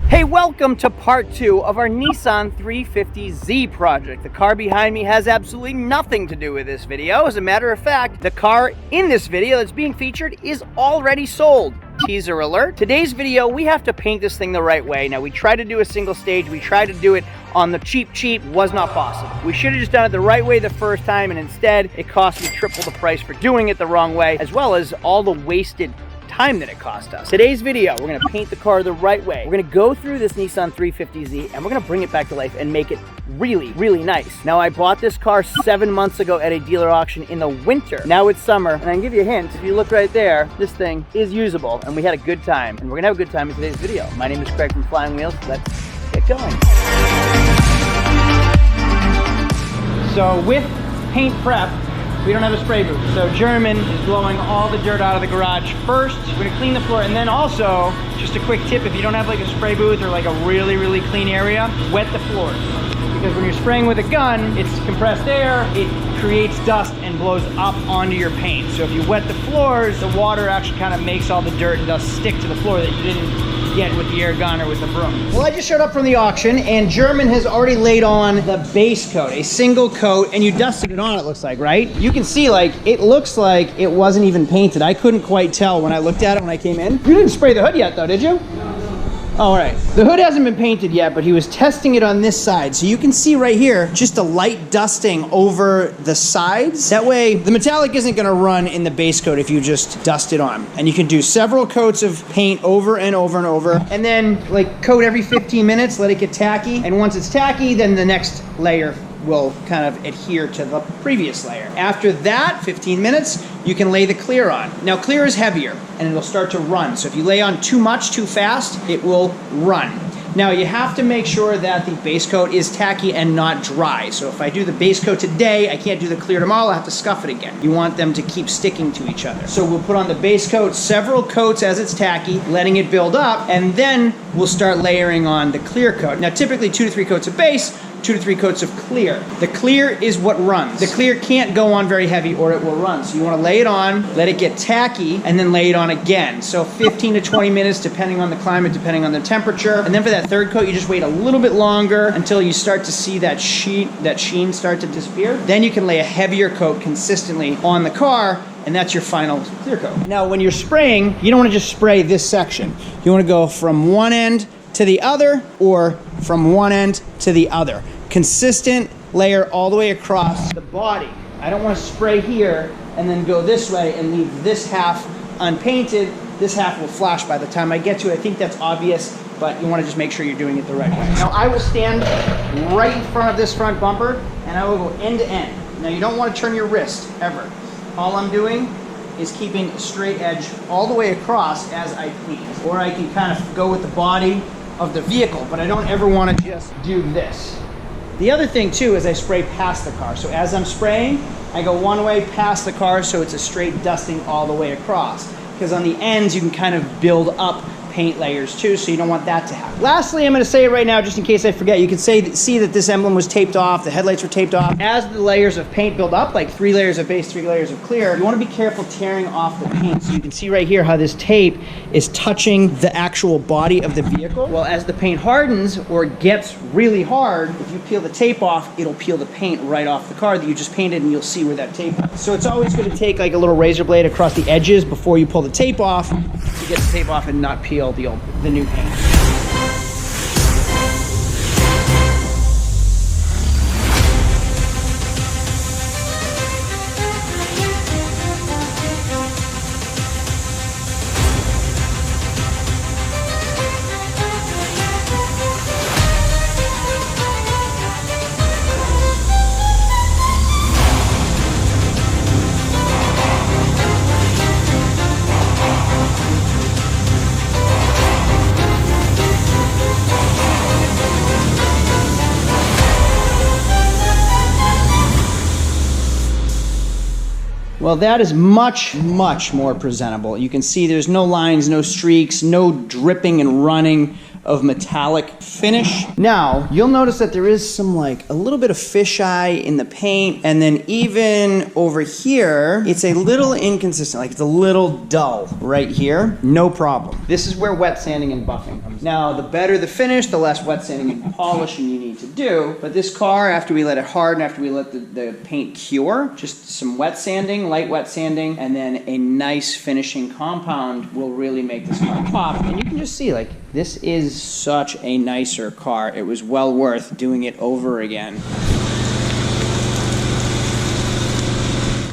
Hey, welcome to part 2 of our Nissan 350z project. The car behind me has absolutely nothing to do with this video. As a matter of fact, the car in this video that's being featured is already sold. Teaser alert. Today's video, we have to paint this thing the right way. Now, we tried to do a single stage. We tried to do it on the cheap, was not possible. We should have just done it the right way the first time, and instead, it cost me triple the price for doing it the wrong way, as well as all the wasted time that it cost us. Today's video, we're gonna paint the car the right way. We're gonna go through this Nissan 350z and we're gonna bring it back to life and make it really, really nice. Now, I bought this car 7 months ago at a dealer auction in the winter. Now it's summer, and I can give you a hint. If you look right there, this thing is usable, and we had a good time, and we're gonna have a good time in today's video. My name is Craig from Flying Wheels. Let's get going. So with paint prep, we don't have a spray booth. So German is blowing all the dirt out of the garage first. We're gonna clean the floor, and then also, just a quick tip, if you don't have like a spray booth or like a really, really clean area, wet the floors. Because when you're spraying with a gun, it's compressed air, it creates dust and blows up onto your paint. So if you wet the floors, the water actually kind of makes all the dirt and dust stick to the floor that you didn't get with the air gun or with the broom. Well, I just showed up from the auction, and German has already laid on the base coat, a single coat, and you dusted it on, it looks like, right? You can see, like, it looks like it wasn't even painted. I couldn't quite tell when I looked at it when I came in. You didn't spray the hood yet, though, did you? All right, the hood hasn't been painted yet, but he was testing it on this side. So you can see right here, just a light dusting over the sides. That way, the metallic isn't gonna run in the base coat if you just dust it on. And you can do several coats of paint over and over and over. And then like coat every 15 minutes, let it get tacky. And once it's tacky, then the next layer will kind of adhere to the previous layer. After that, 15 minutes, you can lay the clear on. Now, clear is heavier and it'll start to run. So if you lay on too much, too fast, it will run. Now, you have to make sure that the base coat is tacky and not dry. So if I do the base coat today, I can't do the clear tomorrow, I'll have to scuff it again. You want them to keep sticking to each other. So we'll put on the base coat, several coats as it's tacky, letting it build up, and then we'll start layering on the clear coat. Now, typically 2 to 3 coats of base, 2 to 3 coats of clear. The clear is what runs. The clear can't go on very heavy or it will run. So you want to lay it on, let it get tacky, and then lay it on again. So 15 to 20 minutes, depending on the climate, depending on the temperature. And then for that third coat, you just wait a little bit longer until you start to see that sheen start to disappear. Then you can lay a heavier coat consistently on the car, and that's your final clear coat. Now, when you're spraying, you don't want to just spray this section. You want to go from one end to the other, or from one end to the other. Consistent layer all the way across the body. I don't want to spray here and then go this way and leave this half unpainted. This half will flash by the time I get to it. I think that's obvious, but you want to just make sure you're doing it the right way. Now, I will stand right in front of this front bumper, and I will go end to end. Now, you don't want to turn your wrist, ever. All I'm doing is keeping a straight edge all the way across as I paint. Or I can kind of go with the body of the vehicle, but I don't ever want to just do this. The other thing too is I spray past the car. So as I'm spraying, I go one way past the car so it's a straight dusting all the way across. Because on the ends you can kind of build up paint layers too, so you don't want that to happen. Lastly, I'm going to say it right now just in case I forget. You can see that this emblem was taped off, the headlights were taped off. As the layers of paint build up, like 3 layers of base, 3 layers of clear, you want to be careful tearing off the paint. So you can see right here how this tape is touching the actual body of the vehicle. Well, as the paint hardens or gets really hard, if you peel the tape off, it'll peel the paint right off the car that you just painted, and you'll see where that tape is. So it's always going to take like a little razor blade across the edges before you pull the tape off to get the tape off and not peel the new paint. Well, that is much, much more presentable. You can see there's no lines, no streaks, no dripping and running of metallic finish. Now, you'll notice that there is some like a little bit of fisheye in the paint, and then even over here, it's a little inconsistent, like it's a little dull right here. No problem. This is where wet sanding and buffing comes. Now, the better the finish, the less wet sanding and polishing you need to do. But this car, after we let it harden, after we let the paint cure, just some wet sanding, light wet sanding, and then a nice finishing compound will really make this car pop. And you can just see, like, this is such a nicer car. It was well worth doing it over again.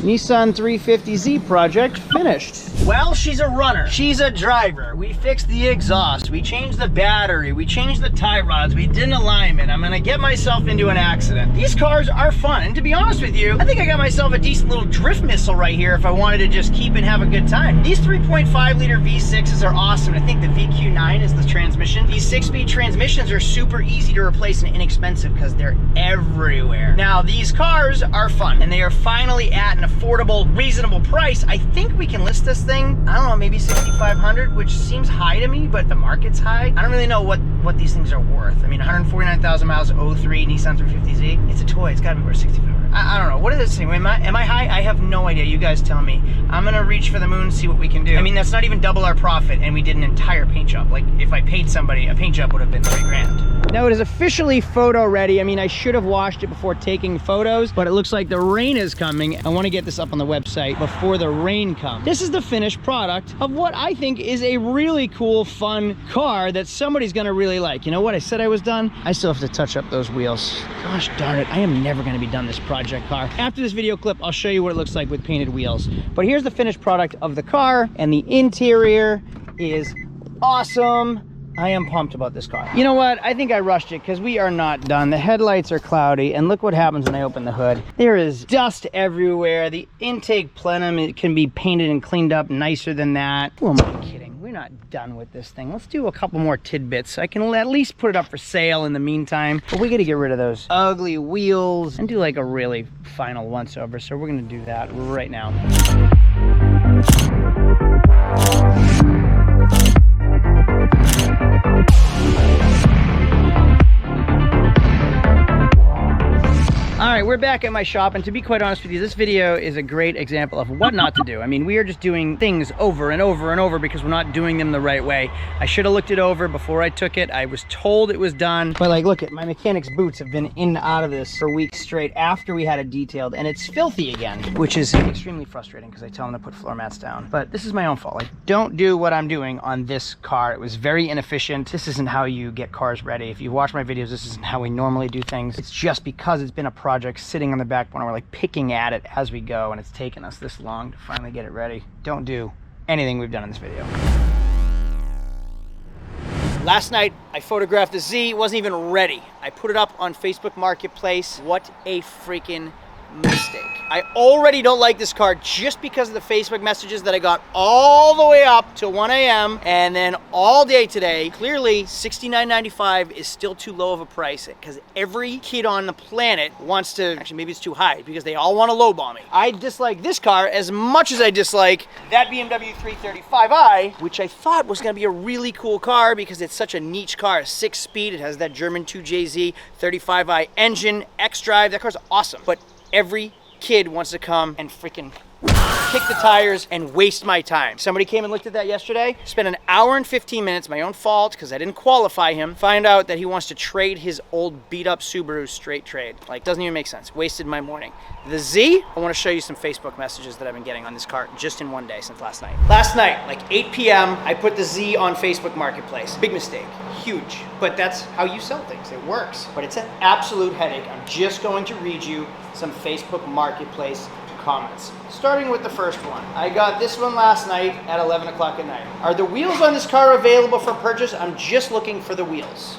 Nissan 350z project finished. Well, she's a runner. She's a driver. We fixed the exhaust. We changed the battery. We changed the tie rods. We did an alignment. I'm gonna get myself into an accident. These cars are fun. And to be honest with you, I think I got myself a decent little drift missile right here if I wanted to just keep and have a good time. These 3.5 liter V6s are awesome. I think the VQ9 is the transmission. These 6-speed transmissions are super easy to replace and inexpensive because they're everywhere. Now, these cars are fun and they are finally at an affordable, reasonable price. I think we can list this thing, I don't know, maybe $6,500, which seems high to me, but the market's high. I don't really know what these things are worth. I mean, 149,000 miles, 03 Nissan 350z. It's a toy. It's gotta be worth $6,500. I don't know. What is this thing? Am I high? I have no idea. You guys tell me. I'm gonna reach for the moon, see what we can do. I mean, that's not even double our profit, and we did an entire paint job. Like, if I paid somebody, a paint job would have been $3,000. Now, it is officially photo ready. I mean, I should have washed it before taking photos, but it looks like the rain is coming. I want to get this up on the website before the rain comes. This is the finished product of what I think is a really cool, fun car that somebody's gonna really like. You know what? I said I was done. I still have to touch up those wheels. Gosh darn it, I am never gonna be done this project car. After this video clip, I'll show you what it looks like with painted wheels. But here's the finished product of the car, and the interior is awesome. I am pumped about this car. You know what? I think I rushed it because we are not done. The headlights are cloudy, and look what happens when I open the hood. There is dust everywhere. The intake plenum, it can be painted and cleaned up nicer than that. Who am I kidding? We're not done with this thing. Let's do a couple more tidbits. I can at least put it up for sale in the meantime, but we got to get rid of those ugly wheels and do like a really final once over. So we're going to do that right now. All right, we're back at my shop, and to be quite honest with you, this video is a great example of what not to do. I mean, we are just doing things over and over and over because we're not doing them the right way. I should have looked it over before I took it. I was told it was done, but like, look at my mechanic's boots have been in and out of this for weeks straight after we had it detailed, and it's filthy again, which is extremely frustrating because I tell them to put floor mats down. But this is my own fault. Like, don't do what I'm doing on this car. It was very inefficient. This isn't how you get cars ready. If you watch my videos, this isn't how we normally do things. It's just because it's been a project sitting on the back burner. We're like picking at it as we go, and it's taken us this long to finally get it ready. Don't do anything we've done in this video. Last night, I photographed the Z. It wasn't even ready. I put it up on Facebook Marketplace. What a freaking mistake. I already don't like this car just because of the Facebook messages that I got all the way up to 1 a.m. and then all day today. Clearly, $69.95 is still too low of a price because every kid on the planet wants to, actually maybe it's too high because they all want to lowball me. I dislike this car as much as I dislike that BMW 335i, which I thought was going to be a really cool car because it's such a niche car, a 6-speed. It has that German 2JZ 35i engine, X-Drive. That car's awesome, but every kid wants to come and freaking kick the tires and waste my time. Somebody came and looked at that yesterday, spent an hour and 15 minutes, my own fault because I didn't qualify him, find out that he wants to trade his old beat up Subaru straight trade. Like, doesn't even make sense. Wasted my morning. The Z, I want to show you some Facebook messages that I've been getting on this car just in one day since last night. Last night, like 8 p.m., I put the Z on Facebook Marketplace. Big mistake, huge, but that's how you sell things. It works, but it's an absolute headache. I'm just going to read you some Facebook Marketplace comments. Starting with the first one. I got this one last night at 11 o'clock at night. Are the wheels on this car available for purchase? I'm just looking for the wheels.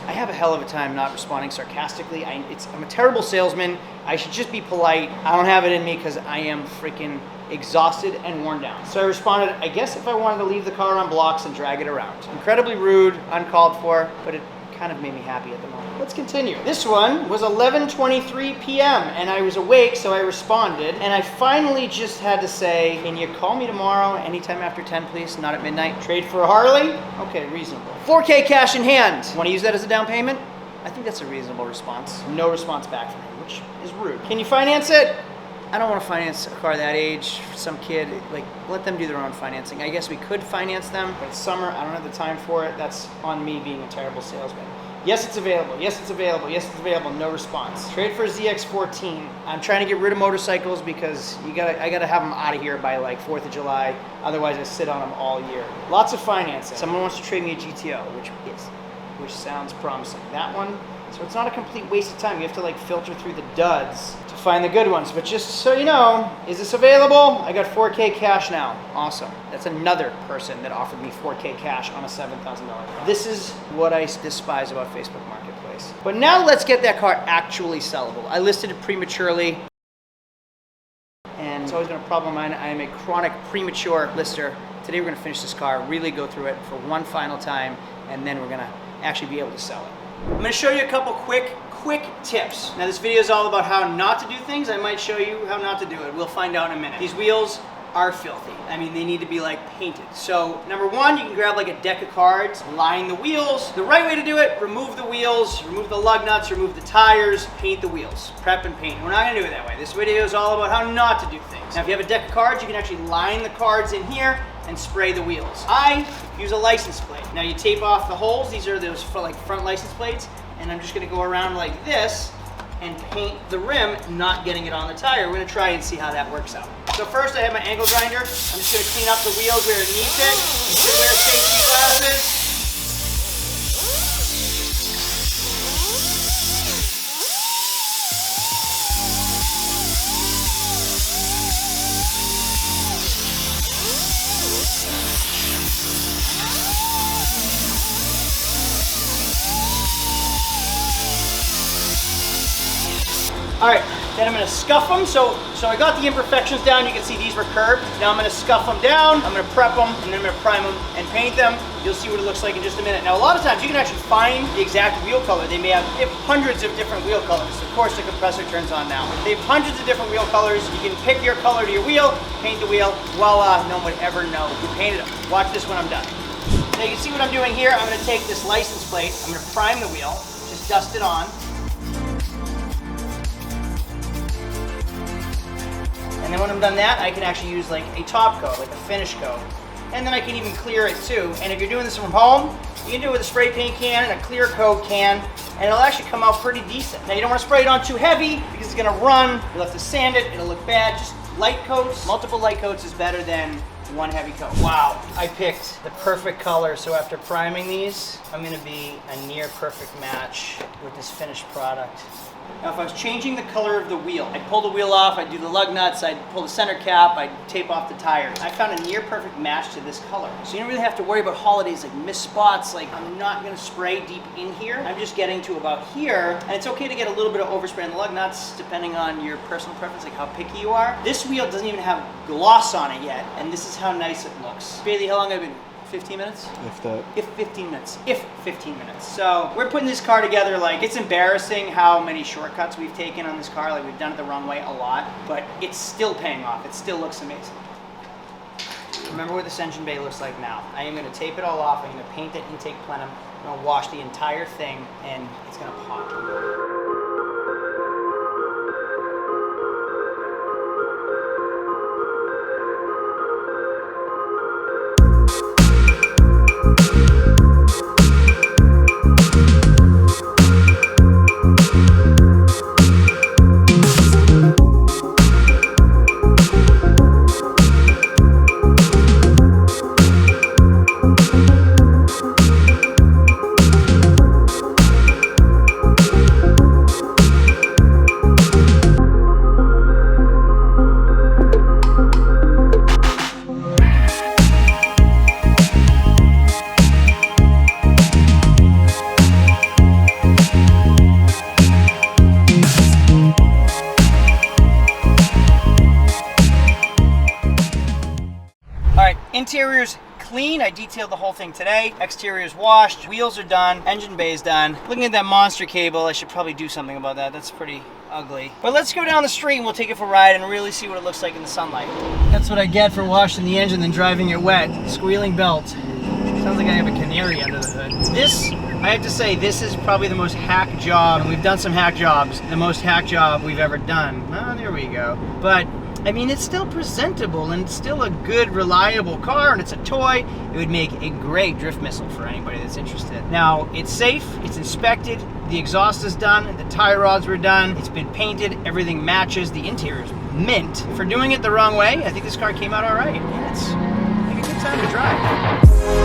I have a hell of a time not responding sarcastically. I'm a terrible salesman. I should just be polite. I don't have it in me because I am freaking exhausted and worn down. So I responded, I guess if I wanted to leave the car on blocks and drag it around. Incredibly rude, uncalled for, but it kind of made me happy at the moment. Let's continue. This one was 11:23 p.m. and I was awake, so I responded. And I finally just had to say, can you call me tomorrow anytime after 10, please? Not at midnight. Trade for a Harley? Okay, reasonable. 4K cash in hand. Want to use that as a down payment? I think that's a reasonable response. No response back from him, which is rude. Can you finance it? I don't want to finance a car that age for some kid. Like, let them do their own financing. I guess we could finance them, but it's summer. I don't have the time for it. That's on me being a terrible salesman. Yes, it's available. Yes, it's available. Yes, it's available. No response. Trade for a ZX14. I'm trying to get rid of motorcycles because I gotta have them out of here by like 4th of July. Otherwise, I sit on them all year. Lots of financing. Someone wants to trade me a GTO, which sounds promising. That one. So it's not a complete waste of time. You have to like filter through the duds to find the good ones. But just so you know, is this available? I got 4K cash now. Awesome. That's another person that offered me 4K cash on a $7,000 car. This is what I despise about Facebook Marketplace. But now let's get that car actually sellable. I listed it prematurely. And it's always been a problem of mine. I am a chronic premature lister. Today we're going to finish this car, really go through it for one final time, and then we're going to actually be able to sell it. I'm going to show you a couple quick tips. Now this video is all about how not to do things. I might show you how not to do it. We'll find out in a minute. These wheels are filthy. I mean, they need to be like painted. So number one, you can grab like a deck of cards, line the wheels. The right way to do it, remove the wheels, remove the lug nuts, remove the tires, paint the wheels. Prep and paint. We're not going to do it that way. This video is all about how not to do things. Now if you have a deck of cards, you can actually line the cards in here and spray the wheels. I use a license plate. Now you tape off the holes. These are those for like front license plates. And I'm just gonna go around like this and paint the rim, not getting it on the tire. We're gonna try and see how that works out. So first I have my angle grinder. I'm just gonna clean up the wheels where it needs it. You should wear safety glasses. All right, then I'm gonna scuff them. So I got the imperfections down. You can see these were curved. Now I'm gonna scuff them down, I'm gonna prep them, and then I'm gonna prime them and paint them. You'll see what it looks like in just a minute. Now a lot of times you can actually find the exact wheel color. They have hundreds of different wheel colors. Of course the compressor turns on now. They have hundreds of different wheel colors. You can pick your color to your wheel, paint the wheel. Voila, no one would ever know you painted them. Watch this when I'm done. Now you can see what I'm doing here. I'm gonna take this license plate, I'm gonna prime the wheel, just dust it on. And then when I'm done that, I can actually use like a top coat, like a finish coat. And then I can even clear it too. And if you're doing this from home, you can do it with a spray paint can and a clear coat can, and it'll actually come out pretty decent. Now you don't want to spray it on too heavy because it's gonna run. You'll have to sand it, it'll look bad. Just light coats, multiple light coats is better than one heavy coat. Wow, I picked the perfect color. So after priming these, I'm gonna be a near perfect match with this finished product. Now if I was changing the color of the wheel, I'd pull the wheel off, I'd do the lug nuts, I'd pull the center cap, I'd tape off the tires. I found a near perfect match to this color. So you don't really have to worry about holidays like missed spots. Like I'm not gonna spray deep in here. I'm just getting to about here. And it's okay to get a little bit of overspray on the lug nuts depending on your personal preference, like how picky you are. This wheel doesn't even have gloss on it yet, and this is how nice it looks. Bailey, how long have I been? 15 minutes? If 15 minutes. So we're putting this car together. Like, it's embarrassing how many shortcuts we've taken on this car. Like, we've done it the wrong way a lot, but it's still paying off. It still looks amazing. Remember what this engine bay looks like now. I am gonna tape it all off. I'm gonna paint that intake plenum. I'm gonna wash the entire thing, and it's gonna pop. Interior's clean. I detailed the whole thing today. Exterior is washed, wheels are done, engine bay is done. Looking at that monster cable, I should probably do something about that. That's pretty ugly. But let's go down the street and we'll take it for a ride and really see what it looks like in the sunlight. That's what I get for washing the engine and driving it wet. Squealing belt. Sounds like I have a canary under the hood. This, I have to say, this is probably the most hack job, and we've done some hack jobs, the most hack job we've ever done. Oh, there we go. But, I mean, it's still presentable, and it's still a good, reliable car, and it's a toy. It would make a great drift missile for anybody that's interested. Now, it's safe, it's inspected, the exhaust is done, the tie rods were done, it's been painted, everything matches, the interior is mint. For doing it the wrong way, I think this car came out all right. Yeah, it's like a good time to drive.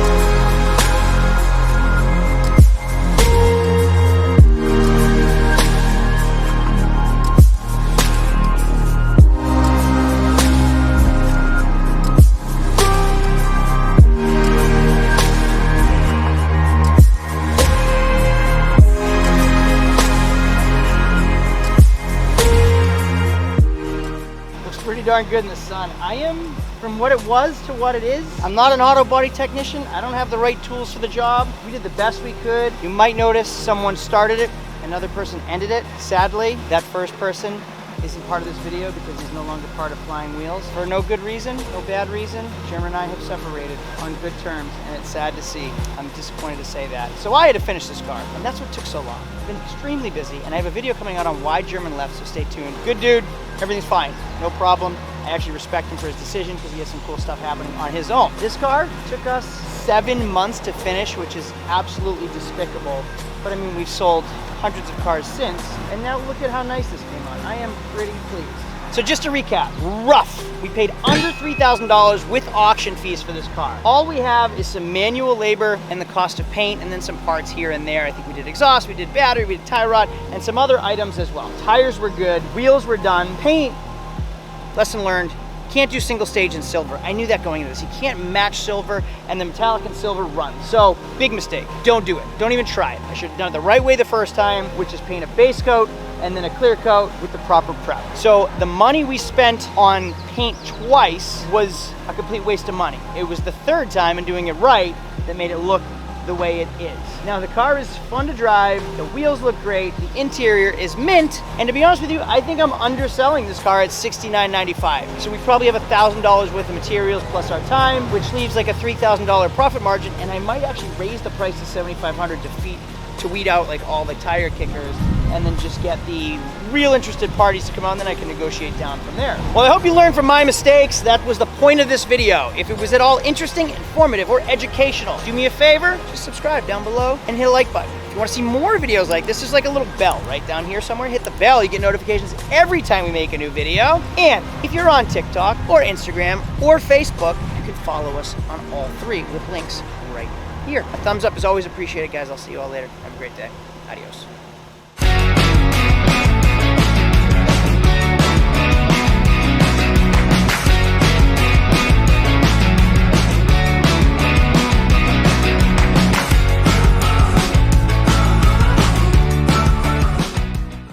Pretty darn good in the sun. I am, from what it was to what it is, I'm not an auto body technician. I don't have the right tools for the job. We did the best we could. You might notice someone started it, another person ended it. Sadly, that first person isn't part of this video because he's no longer part of Flying Wheels. For no good reason, no bad reason, Jeremy and I have separated on good terms, and it's sad to see. I'm disappointed to say that. So I had to finish this car, and that's what took so long. I've been extremely busy, and I have a video coming out on why German left, so stay tuned. Good dude, everything's fine, no problem. I actually respect him for his decision because he has some cool stuff happening on his own. This car took us 7 months to finish, which is absolutely despicable. But I mean, we've sold hundreds of cars since, and now look at how nice this came out. I am pretty pleased. So just to recap, rough. We paid under $3,000 with auction fees for this car. All we have is some manual labor and the cost of paint, and then some parts here and there. I think we did exhaust, we did battery, we did tie rod, and some other items as well. Tires were good, wheels were done. Paint, lesson learned, can't do single stage in silver. I knew that going into this. You can't match silver, and the metallic and silver run. So, big mistake. Don't do it. Don't even try it. I should have done it the right way the first time, which is paint a base coat and then a clear coat with the proper prep. So the money we spent on paint twice was a complete waste of money. It was the third time and doing it right that made it look the way it is. Now the car is fun to drive, the wheels look great, the interior is mint, and to be honest with you, I think I'm underselling this car at $69.95. So we probably have $1,000 worth of materials plus our time, which leaves like a $3,000 profit margin, and I might actually raise the price to $7,500 to weed out like all the tire kickers, and then just get the real interested parties to come on, then I can negotiate down from there. Well, I hope you learned from my mistakes. That was the point of this video. If it was at all interesting, informative, or educational, do me a favor, just subscribe down below and hit a like button. If you want to see more videos like this, there's like a little bell right down here somewhere. Hit the bell, you get notifications every time we make a new video. And if you're on TikTok or Instagram or Facebook, you can follow us on all three with links right here. A thumbs up is always appreciated, guys. I'll see you all later. Have a great day. Adios.